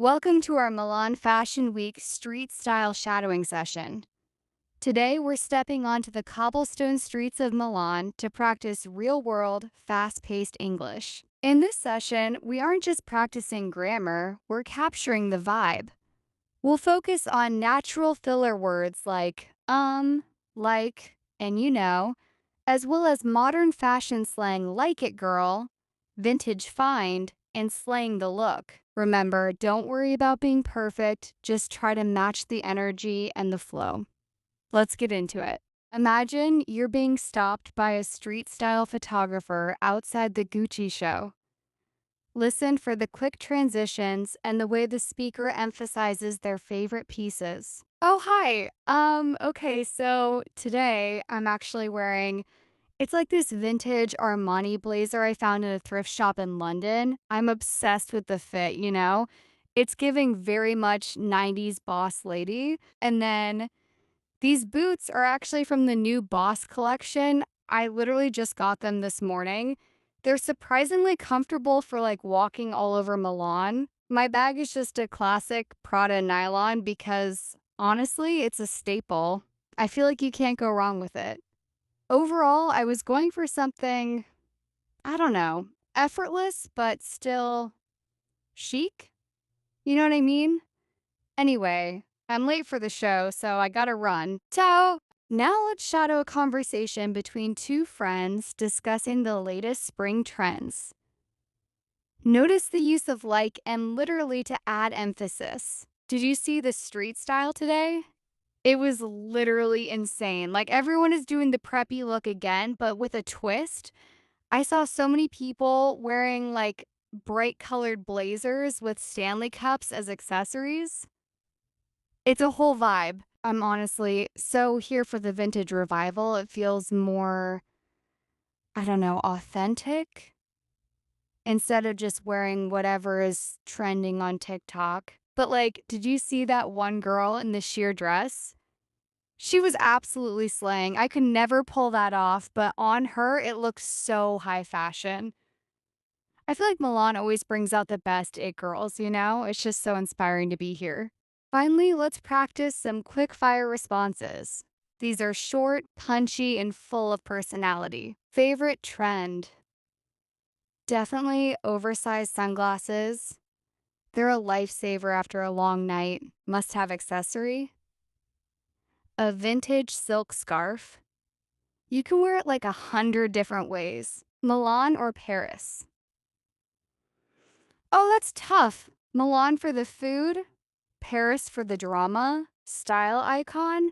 Welcome to our Milan Fashion Week street style shadowing session. Today, we're stepping onto the cobblestone streets of Milan to practice real world, fast paced English. In this session, we aren't just practicing grammar, we're capturing the vibe. We'll focus on natural filler words like like, and as well as modern fashion slang like it girl, vintage find, and slaying the look. Remember, don't worry about being perfect, just try to match the energy and the flow. Let's get into it. Imagine you're being stopped by a street style photographer outside the Gucci show. Listen for the quick transitions and the way the speaker emphasizes their favorite pieces. Oh, hi. Okay, so today I'm actually wearing it's like this vintage Armani blazer I found in a thrift shop in London. I'm obsessed with the fit. It's giving very much 90s boss lady. And then these boots are actually from the new Boss collection. I literally just got them this morning. They're surprisingly comfortable for like walking all over Milan. My bag is just a classic Prada nylon because honestly, it's a staple. I feel like you can't go wrong with it. Overall, I was going for something, I don't know, effortless, but still chic. You know what I mean? Anyway, I'm late for the show, so I gotta run. Ciao! Now let's shadow a conversation between two friends discussing the latest spring trends. Notice the use of like and literally to add emphasis. Did you see the street style today? It was literally insane. Like everyone is doing the preppy look again, but with a twist. I saw so many people wearing like bright colored blazers with Stanley cups as accessories. It's a whole vibe. I'm honestly so here for the vintage revival. It feels more, I don't know, authentic instead of just wearing whatever is trending on TikTok. But like, did you see that one girl in the sheer dress? She was absolutely slaying. I could never pull that off, but on her, it looked so high fashion. I feel like Milan always brings out the best it girls. It's just so inspiring to be here. Finally, let's practice some quick fire responses. These are short, punchy, and full of personality. Favorite trend? Definitely oversized sunglasses. They're a lifesaver after a long night. Must have accessory. A vintage silk scarf. You can wear it like 100 different ways. Milan or Paris? Oh, that's tough. Milan for the food, Paris for the drama, style icon.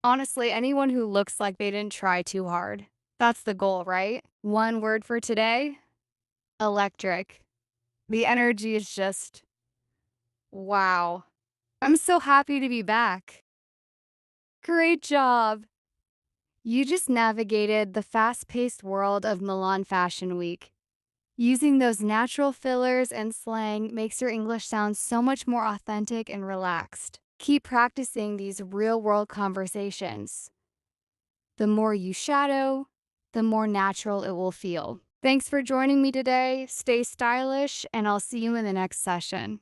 Honestly, anyone who looks like they didn't try too hard. That's the goal, right? One word for today, electric. The energy is just wow. I'm so happy to be back. Great job. You just navigated the fast paced world of Milan Fashion Week. Using those natural fillers and slang makes your English sound so much more authentic and relaxed. Keep practicing these real world conversations. The more you shadow, the more natural it will feel. Thanks for joining me today. Stay stylish, and I'll see you in the next session.